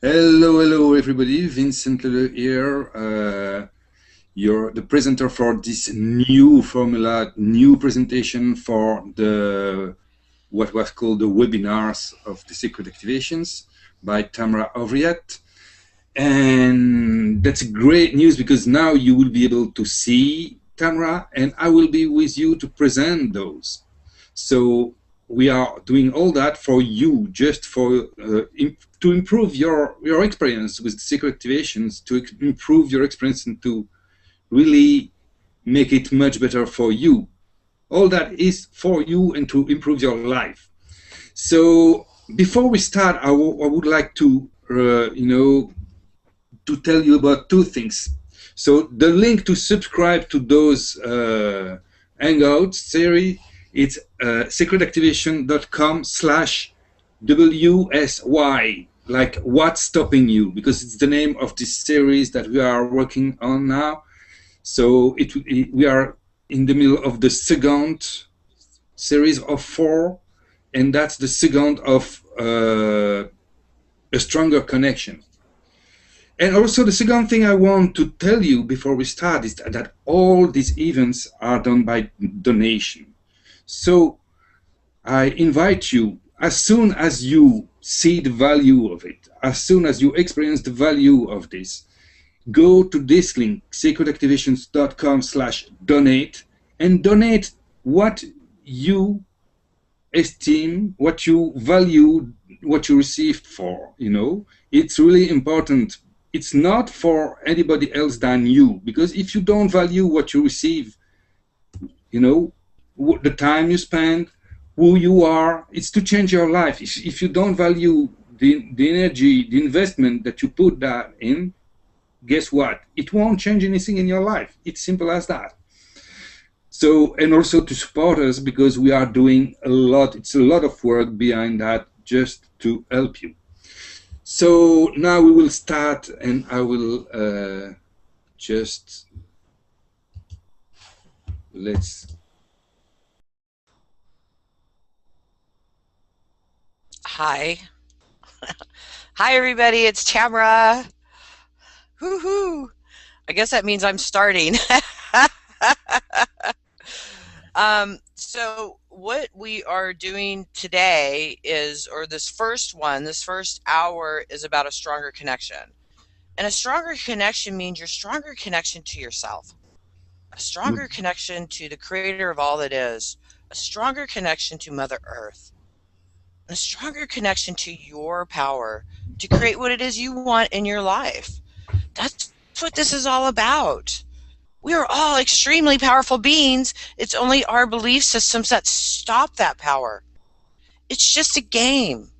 Hello, hello, everybody. Vincent Lele here. You're the presenter for this new formula, new presentation for the what was called the webinars of the secret activations by Tamra Oviatt. And that's great news because now you will be able to see Tamra, and I will be with you to present those. So we are doing all that for you, just for to improve your experience with secret activations, to improve your experience and to really make it much better for you. All that is for you and to improve your life. So before we start, I would like to to tell you about two things. So the link to subscribe to those Hangouts series, it's secretactivation.com/WSY, like what's stopping you, because it's the name of this series that we are working on now. So we are in the middle of the second series of 4, and that's the second of a stronger connection. And also the second thing I want to tell you before we start is that all these events are done by donation. So I invite you, as soon as you see the value of it, as soon as you experience the value of this, go to this link, secretactivations.com/donate, and donate what you esteem, what you value, what you received for. It's really important. It's not for anybody else than you, because if you don't value what you receive, the time you spend, who you are, it's to change your life. If you don't value the energy, the investment that you put that in, guess what? It won't change anything in your life. It's simple as that. So, and also to support us, because we are doing a lot. It's a lot of work behind that just to help you. So now we will start, and I will let's. Hi. Hi, everybody. It's Tamra. Woohoo! I guess that means I'm starting. So what we are doing today is, or this first hour is about a stronger connection. And a stronger connection means your stronger connection to yourself, a stronger connection to the creator of all that is, a stronger connection to Mother Earth, a stronger connection to your power to create what it is you want in your life. That's what this is all about. We are all extremely powerful beings. It's only our belief systems that stop that power. It's just a game.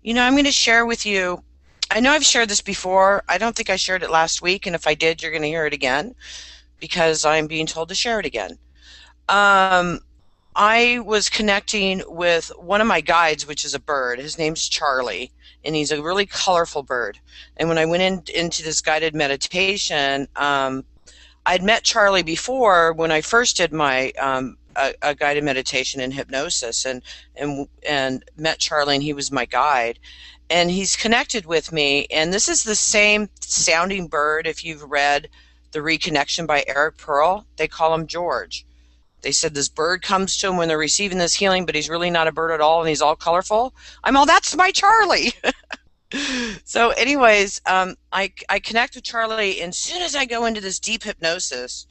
I'm going to share with you, I know I've shared this before. I don't think I shared it last week, and if I did, you're going to hear it again because I'm being told to share it again. I was connecting with one of my guides, which is a bird. His name's Charlie, and he's a really colorful bird. And when I went into this guided meditation, I'd met Charlie before when I first did my a guided meditation in hypnosis, and met Charlie, and he was my guide. And he's connected with me, and this is the same sounding bird. If you've read The Reconnection by Eric Pearl, they call him George. They said this bird comes to him when they're receiving this healing, but he's really not a bird at all, and he's all colorful. That's my Charlie. So anyways, I connect with Charlie, and as soon as I go into this deep hypnosis,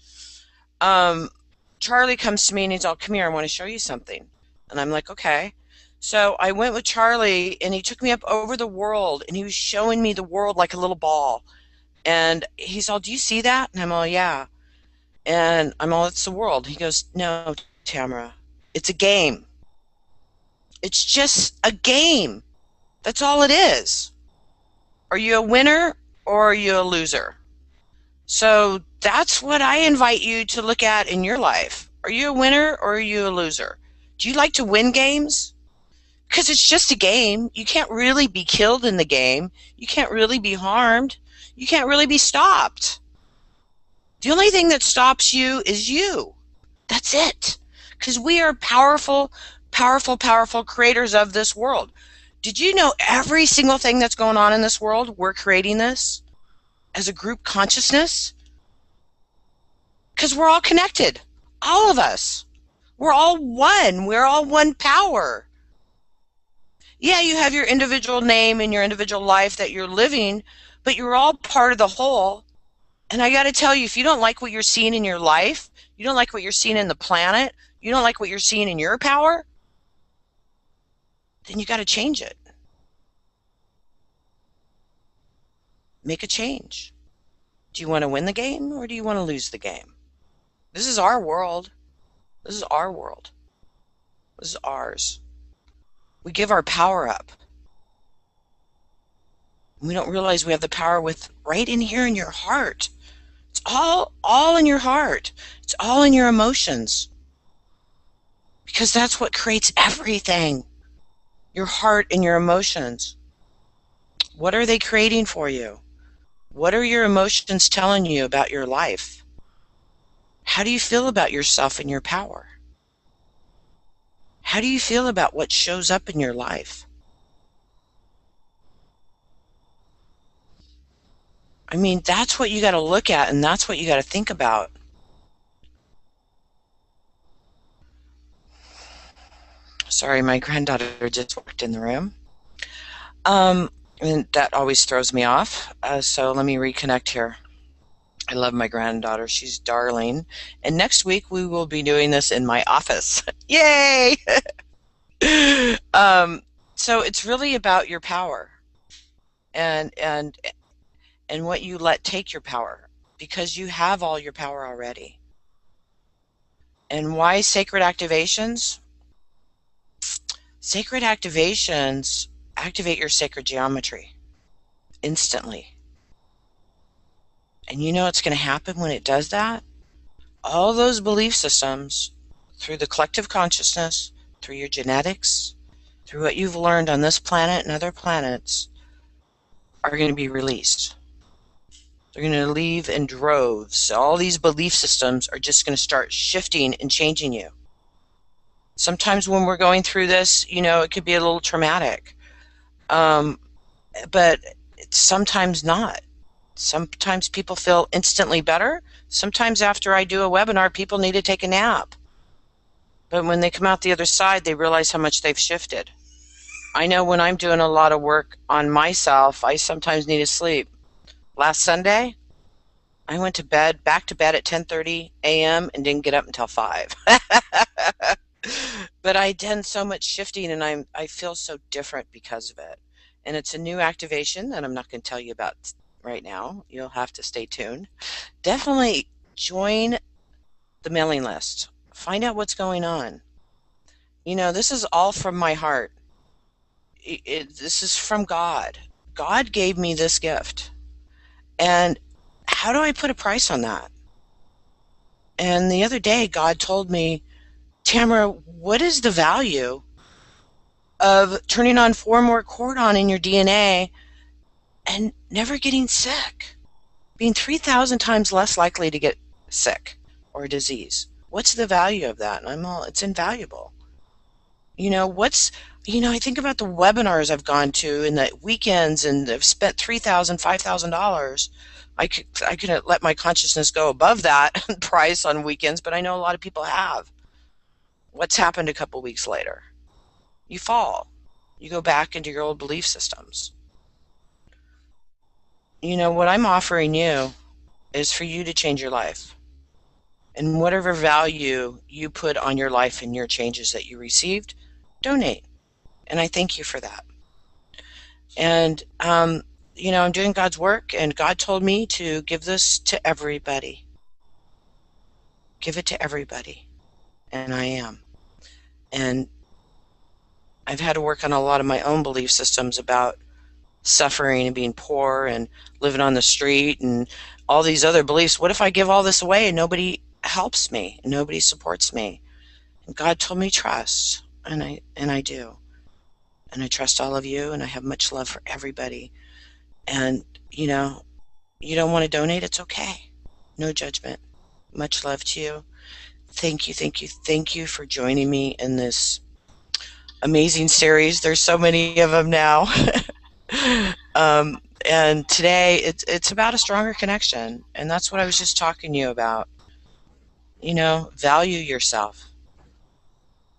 Charlie comes to me, and he's all, come here, I want to show you something. And I'm like, okay. So I went with Charlie, and he took me up over the world, and he was showing me the world like a little ball. And he's all, do you see that? And I'm all, yeah. And I'm all, it's the world. He goes, no, Tamra, it's a game. It's just a game. That's all it is. Are you a winner or are you a loser? So that's what I invite you to look at in your life. Are you a winner or are you a loser? Do you like to win games? Because it's just a game. You can't really be killed in the game. You can't really be harmed. You can't really be stopped. The only thing that stops you is you. That's it. Because we are powerful, powerful, powerful creators of this world. Did you know every single thing that's going on in this world, we're creating this as a group consciousness? Because we're all connected. All of us. We're all one. We're all one power. Yeah, you have your individual name and your individual life that you're living, but you're all part of the whole. And I got to tell you, if you don't like what you're seeing in your life, you don't like what you're seeing in the planet, you don't like what you're seeing in your power, then you got to change it. Make a change. Do you want to win the game or do you want to lose the game? This is our world. This is our world. This is ours. We give our power up. We don't realize we have the power with right in here in your heart. It's all in your heart. It's all in your emotions. Because that's what creates everything. Your heart and your emotions. What are they creating for you? What are your emotions telling you about your life? How do you feel about yourself and your power? How do you feel about what shows up in your life? I mean, that's what you got to look at, and that's what you got to think about. Sorry, my granddaughter just walked in the room. And that always throws me off. So let me reconnect here. I love my granddaughter. She's darling. And next week we will be doing this in my office. Yay! So it's really about your power and what you let take your power, because you have all your power already. And why sacred activations? Sacred activations activate your sacred geometry instantly. And you know what's going to happen when it does that? All those belief systems, through the collective consciousness, through your genetics, through what you've learned on this planet and other planets, are going to be released. They're going to leave in droves. All these belief systems are just going to start shifting and changing you. Sometimes when we're going through this, you know, it could be a little traumatic. But it's sometimes not. Sometimes people feel instantly better. Sometimes after I do a webinar, people need to take a nap. But when they come out the other side, they realize how much they've shifted. I know when I'm doing a lot of work on myself, I sometimes need to sleep. Last Sunday, I went to bed, back to bed at 10:30 a.m. and didn't get up until 5. But I done so much shifting, and I feel so different because of it. And it's a new activation that I'm not going to tell you about right now. You'll have to stay tuned. Definitely join the mailing list. Find out what's going on. You know, this is all from my heart. This is from God. God gave me this gift. And how do I put a price on that? And the other day, God told me, Tamra, what is the value of turning on 4 more codon in your DNA and never getting sick? Being 3,000 times less likely to get sick or a disease. What's the value of that? And I'm all, it's invaluable. You know, I think about the webinars I've gone to and the weekends, and I've spent $3,000, $5,000. I could let my consciousness go above that price on weekends, but I know a lot of people have. What's happened a couple weeks later? You fall. You go back into your old belief systems. You know, what I'm offering you is for you to change your life. And whatever value you put on your life and your changes that you received, donate. And I thank you for that. And, you know, I'm doing God's work, and God told me to give this to everybody. Give it to everybody. And I am. And I've had to work on a lot of my own belief systems about suffering and being poor and living on the street and all these other beliefs. What if I give all this away and nobody helps me and nobody supports me? And God told me trust, and I do. And I trust all of you, and I have much love for everybody. And, you know, you don't want to donate, it's okay. No judgment. Much love to you. Thank you, thank you, thank you for joining me in this amazing series. There's so many of them now. And today it's about a stronger connection, and that's what I was just talking to you about. Value yourself,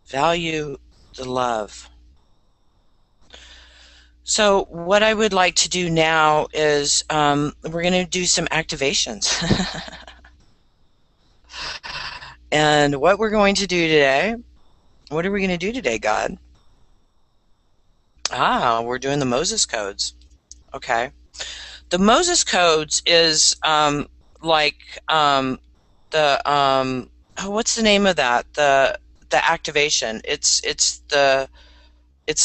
value the love. So what I would like to do now is we're going to do some activations. And what we're going to do today, what are we going to do today, God? We're doing the Moses codes. Okay. The Moses codes is like the what's the name of that? The activation. It's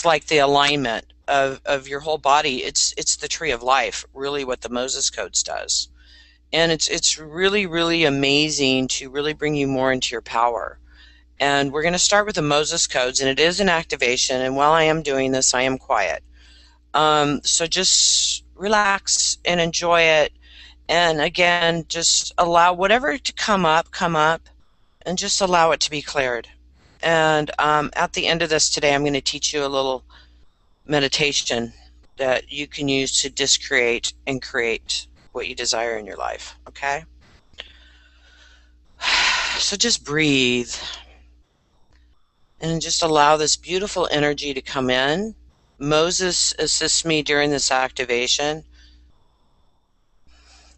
like the alignment of your whole body. It's the tree of life, really, what the Moses codes does. And it's really, really amazing to really bring you more into your power. And we're going to start with the Moses codes, and it is an activation. And while I am doing this, I am quiet. So just relax and enjoy it. And again, just allow whatever to come up, and just allow it to be cleared. And at the end of this today, I'm going to teach you a little meditation that you can use to discreate and create what you desire in your life. Okay? So just breathe and just allow this beautiful energy to come in. Moses assists me during this activation,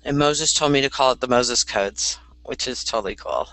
and Moses told me to call it the Moses codes, which is totally cool.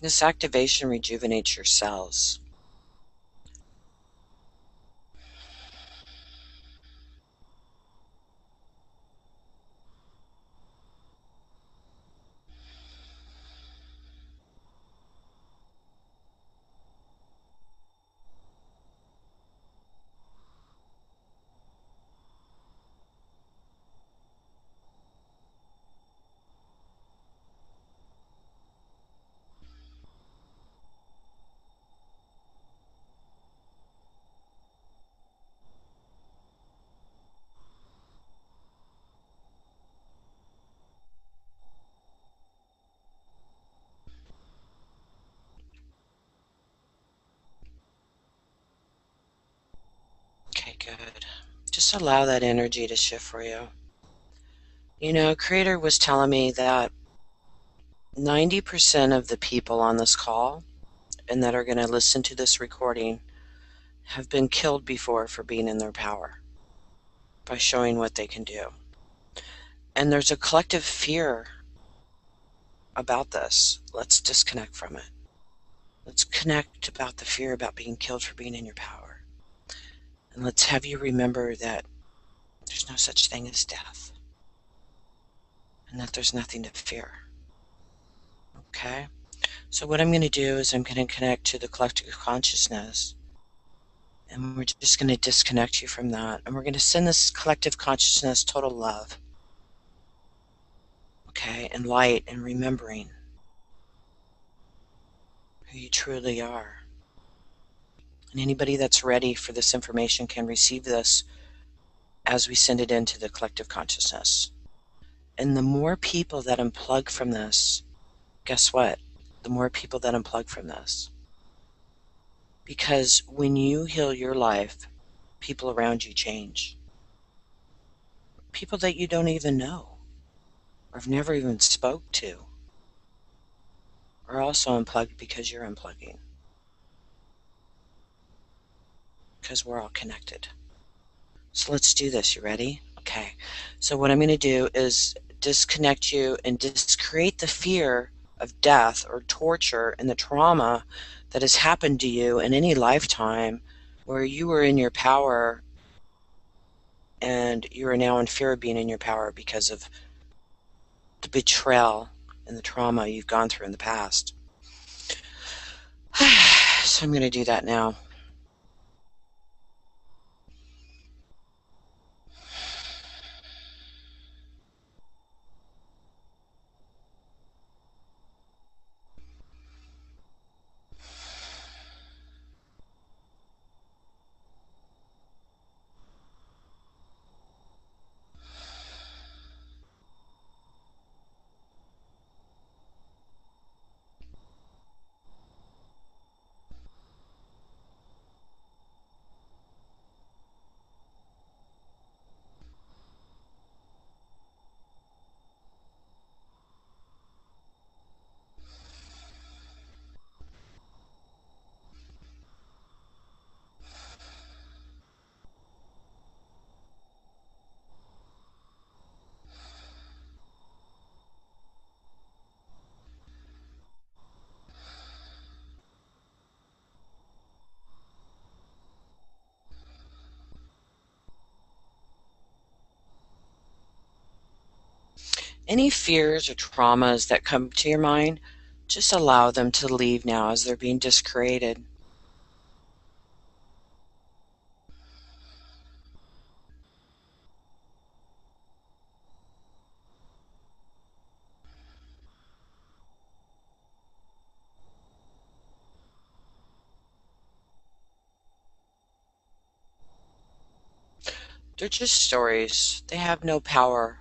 This activation rejuvenates your cells. Okay, good. Just allow that energy to shift for you. Creator was telling me that 90% of the people on this call and that are going to listen to this recording have been killed before for being in their power by showing what they can do. And there's a collective fear about this. Let's disconnect from it. Let's connect about the fear about being killed for being in your power. And let's have you remember that there's no such thing as death, and that there's nothing to fear. Okay? So what I'm going to do is I'm going to connect to the collective consciousness, and we're just going to disconnect you from that. And we're going to send this collective consciousness total love. Okay? And light, and remembering who you truly are. And anybody that's ready for this information can receive this as we send it into the collective consciousness. And the more people that unplug from this, guess what? The more people that unplug from this. Because when you heal your life, people around you change. People that you don't even know or have never even spoke to are also unplugged because you're unplugging. Because we're all connected. So let's do this. You ready? Okay. So what I'm going to do is disconnect you and create the fear of death or torture and the trauma that has happened to you in any lifetime where you were in your power and you are now in fear of being in your power because of the betrayal and the trauma you've gone through in the past. So I'm going to do that now. Any fears or traumas that come to your mind, just allow them to leave now as they're being discreated. They're just stories. They have no power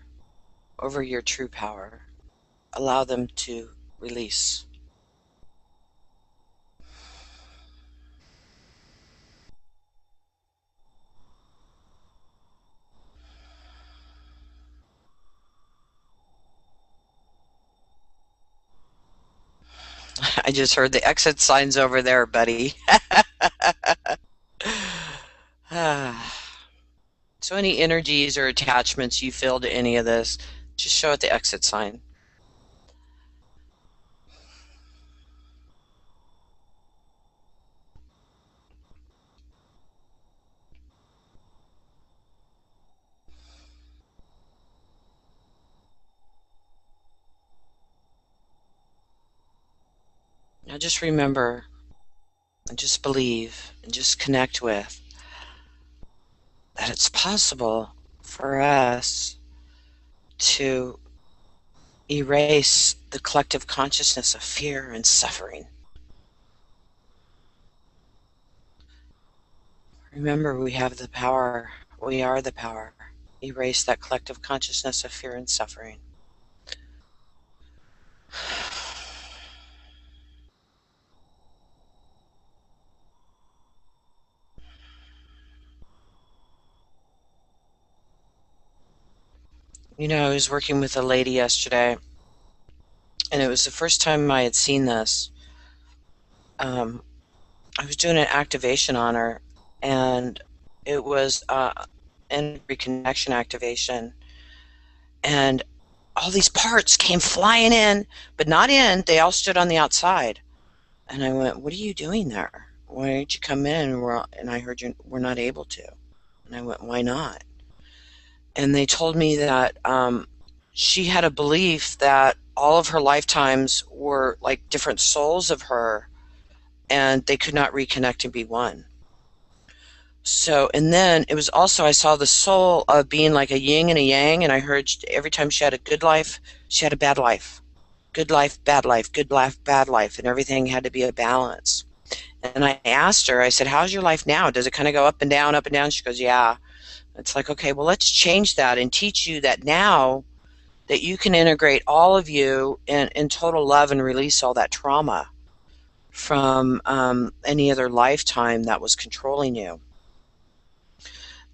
over your true power. Allow them to release. I just heard the exit signs over there, buddy. So any energies or attachments you feel to any of this, just show it the exit sign. Now just remember and just believe and just connect with that it's possible for us to erase the collective consciousness of fear and suffering. Remember, we have the power. We are the power. Erase that collective consciousness of fear and suffering. You know, I was working with a lady yesterday, and it was the first time I had seen this. I was doing an activation on her, and it was an reconnection activation, and all these parts came flying in, but not in. They all stood on the outside, and I went, "What are you doing there? Why didn't you come in?" And I heard we're not able to, and I went, "Why not?" And they told me that she had a belief that all of her lifetimes were like different souls of her, and they could not reconnect and be one. So, and then it was also, I saw the soul of being like a yin and a yang, and I heard every time she had a good life, she had a bad life. Good life, bad life, good life, bad life, and everything had to be a balance. And I asked her, I said, "How's your life now? Does it kind of go up and down, up and down?" She goes, "Yeah." It's like, okay, well, let's change that and teach you that now that you can integrate all of you in total love and release all that trauma from any other lifetime that was controlling you.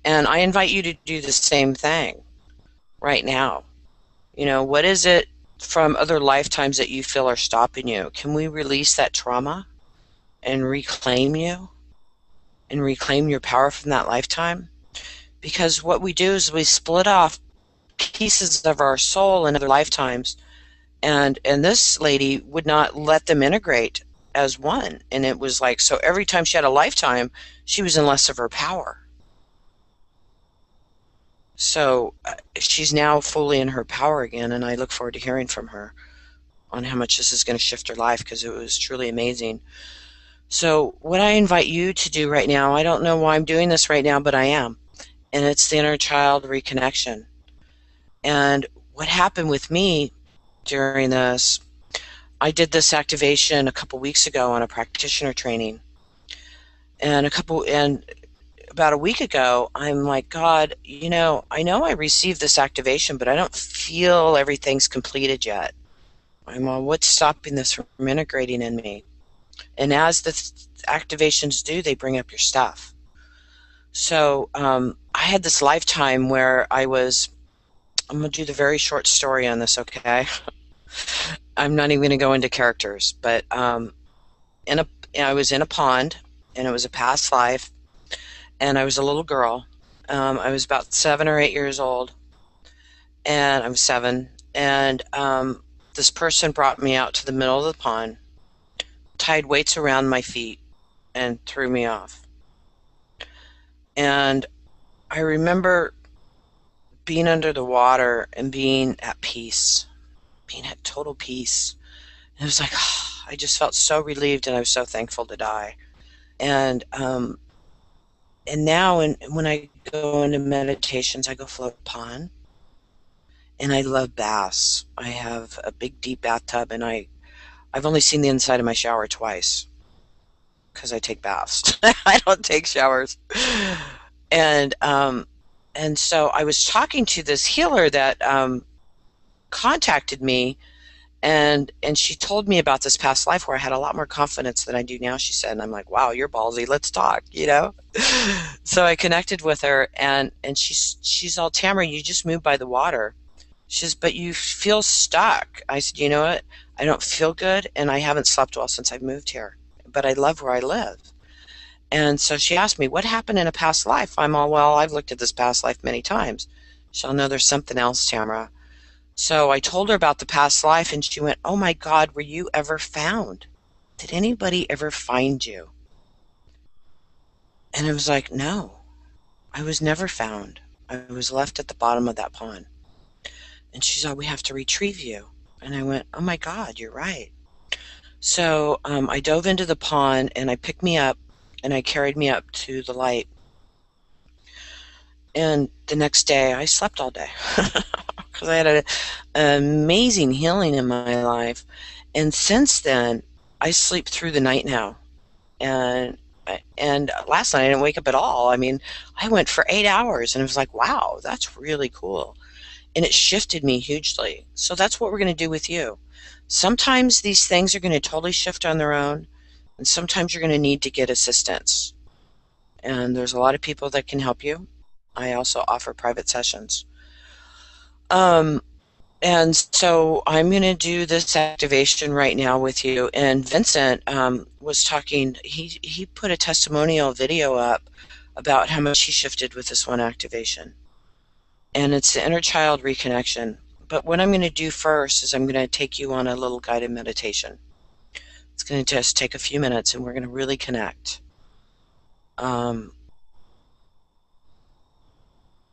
And I invite you to do the same thing right now. You know, what is it from other lifetimes that you feel are stopping you? Can we release that trauma and reclaim you and reclaim your power from that lifetime? Because what we do is we split off pieces of our soul in other lifetimes, And this lady would not let them integrate as one. And it was like, so every time she had a lifetime, she was in less of her power. So she's now fully in her power again, and I look forward to hearing from her on how much this is going to shift her life, because it was truly amazing. So what I invite you to do right now, I don't know why I'm doing this right now, but I am, and it's the Inner Child Reconnection. And what happened with me during this, I did this activation a couple weeks ago on a practitioner training, and about a week ago, I'm like, God, I know I received this activation, but I don't feel everything's completed yet. I'm well, what's stopping this from integrating in me? And as the activations do, they bring up your stuff. So I had this lifetime where I'm going to do the very short story on this, okay? I'm not even going to go into characters, but in a, I was in a pond, and it was a past life, and I was a little girl. I was about 7 or 8 years old, and I was 7, and this person brought me out to the middle of the pond, tied weights around my feet, and threw me off. And I remember being under the water and being at peace, being at total peace. And it was like, I just felt so relieved, and I was so thankful to die. And now when I go into meditations, I go float pond, and I love baths. I have a big, deep bathtub, and I've only seen the inside of my shower twice because I take baths. I don't take showers. And and so I was talking to this healer that contacted me, and she told me about this past life where I had a lot more confidence than I do now, she said. And I'm like, wow, you're ballsy. Let's talk. So I connected with her, and she's all, Tamra, you just moved by the water. She says, but you feel stuck. I said, you know what? I don't feel good, and I haven't slept well since I've moved here, but I love where I live. And so she asked me, what happened in a past life? I'm all, well, I've looked at this past life many times. She'll know there's something else, Tamara. So I told her about the past life, and she went, oh my God, were you ever found? Did anybody ever find you? And I was like, no, I was never found. I was left at the bottom of that pond. And she said, we have to retrieve you. And I went, oh my God, you're right. So I dove into the pond, and I picked me up, and I carried me up to the light. And the next day, I slept all day because I had an amazing healing in my life. And since then, I sleep through the night now. And and last night I didn't wake up at all. I mean, I went for 8 hours, and it was like, wow, that's really cool. And it shifted me hugely. So that's what we're going to do with you. Sometimes these things are going to totally shift on their own, and sometimes you're going to need to get assistance. And there's a lot of people that can help you. I also offer private sessions. Um, and so I'm going to do this activation right now with you. And Vincent was talking, he put a testimonial video up about how much he shifted with this one activation. And it's the Inner Child Reconnection. But what I'm going to do first is I'm going to take you on a little guided meditation. It's going to just take a few minutes, and we're going to really connect.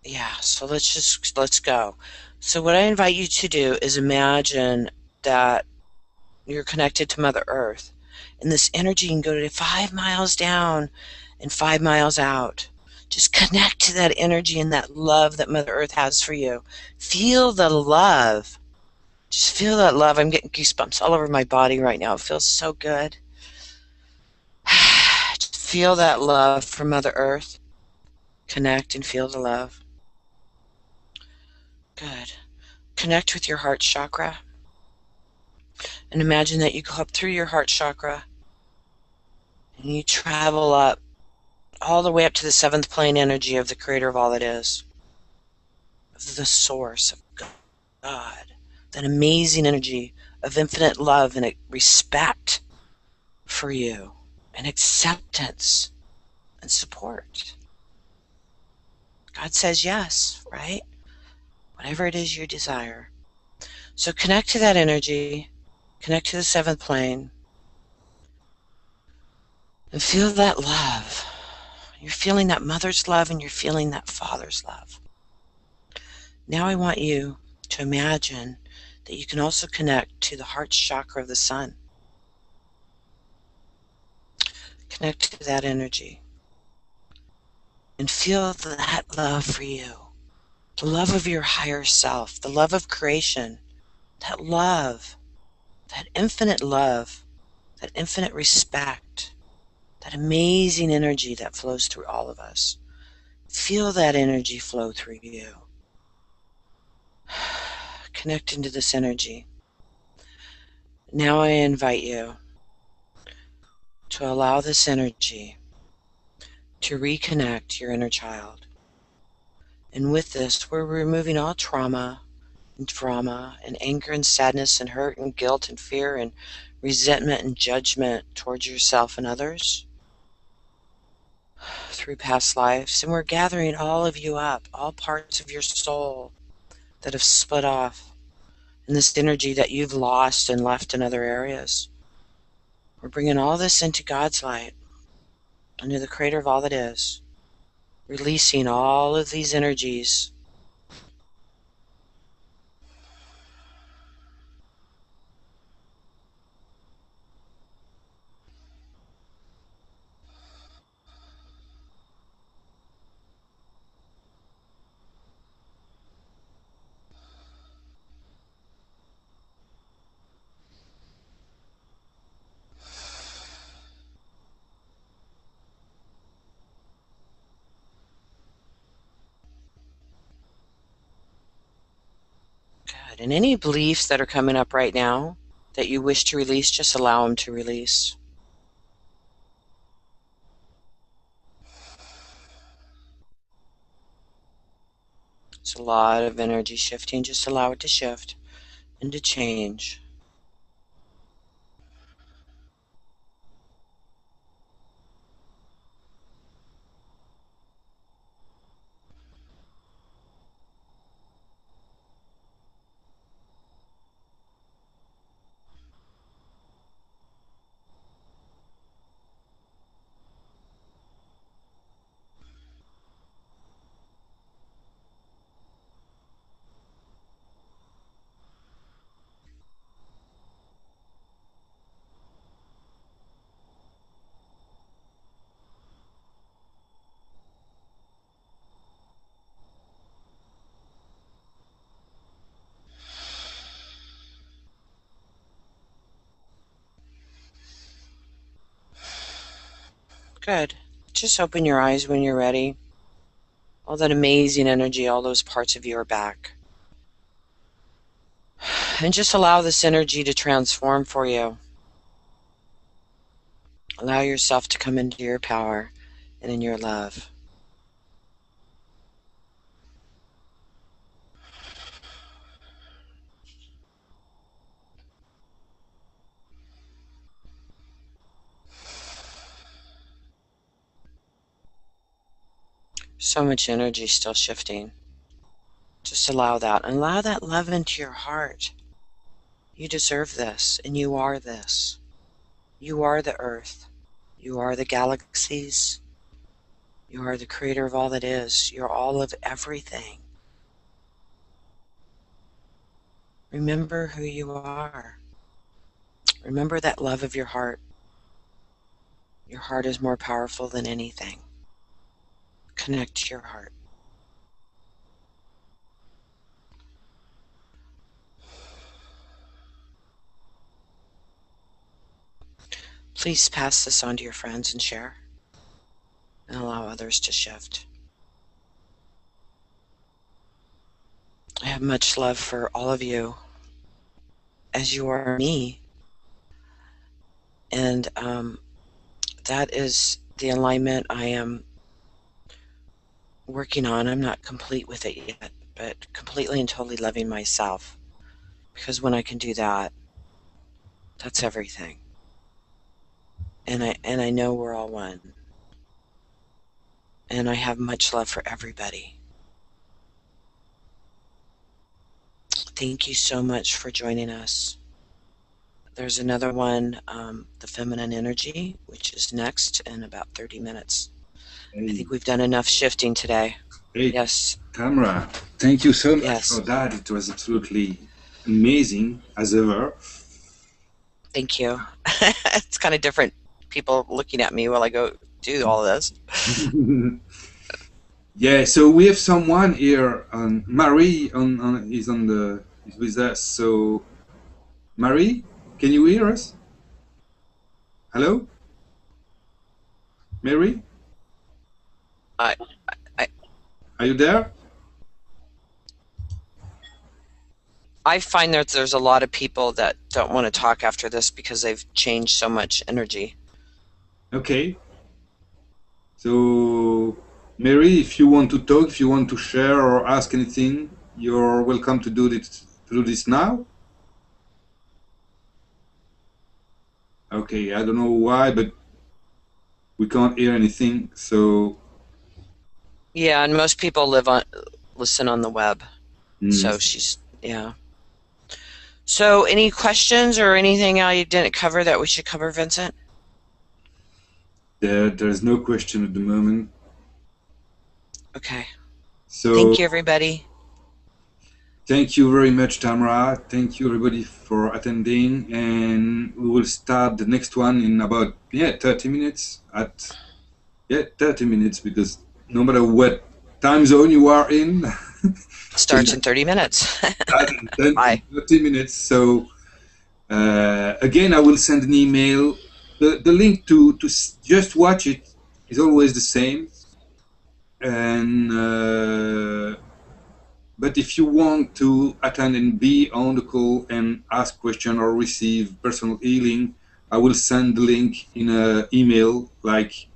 Yeah, so let's go. So what I invite you to do is imagine that you're connected to Mother Earth, and this energy can go to 5 miles down and 5 miles out. Just connect to that energy and that love that Mother Earth has for you. Feel the love. Just feel that love. I'm getting goosebumps all over my body right now. It feels so good. Just feel that love from Mother Earth. Connect and feel the love. Good. Connect with your heart chakra. And imagine that you go up through your heart chakra, and you travel up all the way up to the seventh plane energy of the creator of all that is, of the source of God, that amazing energy of infinite love and respect for you, and acceptance and support. God says yes, right? Whatever it is you desire. So connect to that energy, connect to the seventh plane, and feel that love. You're feeling that mother's love and you're feeling that father's love. Now I want you to imagine that you can also connect to the heart chakra of the sun. Connect to that energy and feel that love for you. The love of your higher self, the love of creation, that love, that infinite love, that infinite respect, that amazing energy that flows through all of us. Feel that energy flow through you. Connect into this energy. Now I invite you to allow this energy to reconnect your inner child. And with this, we're removing all trauma and drama and anger and sadness and hurt and guilt and fear and resentment and judgment towards yourself and others through past lives. And we're gathering all of you up, all parts of your soul that have split off, and this energy that you've lost and left in other areas. We're bringing all this into God's light, into the creator of all that is, releasing all of these energies. Good. And any beliefs that are coming up right now that you wish to release, just allow them to release. It's a lot of energy shifting. Just allow it to shift and to change. Good. Just open your eyes when you're ready. All that amazing energy, all those parts of you are back. And just allow this energy to transform for you. Allow yourself to come into your power and in your love. So much energy still shifting. Just allow that. And allow that love into your heart. You deserve this, and you are this. You are the earth. You are the galaxies. You are the creator of all that is. You're all of everything. Remember who you are. Remember that love of your heart. Your heart is more powerful than anything. Connect to your heart. Please pass this on to your friends and share, and allow others to shift. I have much love for all of you, as you are me. And that is the alignment I am working on. I'm not complete with it yet, but completely and totally loving myself. Because when I can do that, that's everything. And I know we're all one. And I have much love for everybody. Thank you so much for joining us. There's another one, the feminine energy, which is next in about 30 minutes. I Hey, think we've done enough shifting today. hey, Yes, Tamra, thank you so much for yes. that. It was absolutely amazing as ever. Thank you. It's kind of different people looking at me while I go do all this. Yeah, so we have someone here. Marie is with us. So Marie, can you hear us? Hello, Mary, I, I, are you there? I find that there's a lot of people that don't want to talk after this because they've changed so much energy. Okay. So Mary, if you want to talk, if you want to share or ask anything, you're welcome to do this now. Okay, I don't know why, but we can't hear anything. So Yeah, and most people listen on the web. mm, So yeah. So any questions or anything I didn't cover that we should cover, Vincent? there's no question at the moment. Okay. So Thank you, everybody. thank you very much, Tamra. Thank you, everybody, for attending. And we will start the next one in about 30 minutes. 30 minutes, because no matter what time zone you are in, Starts in 30 minutes. in Bye. 30 minutes. So again, I will send an email. The link to just watch it is always the same. And but if you want to attend and be on the call and ask question or receive personal healing, I will send the link in an email like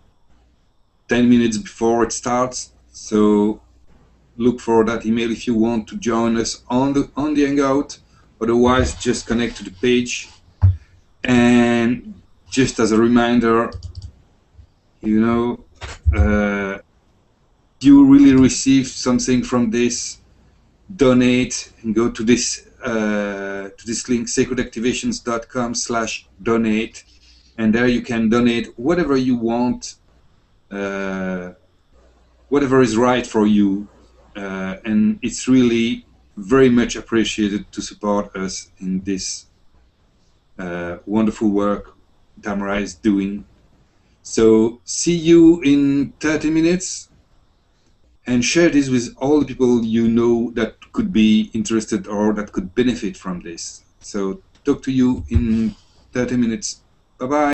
10 minutes before it starts. So look for that email if you want to join us on the Hangout. Otherwise, just connect to the page. And just as a reminder, you know, you really receive something from this, donate and go to this link, sacredactivations.com/donate, and there you can donate whatever you want, whatever is right for you, and it's really very much appreciated to support us in this wonderful work Tamara is doing. So see you in 30 minutes, and share this with all the people you know that could be interested or that could benefit from this. So talk to you in 30 minutes. Bye-bye.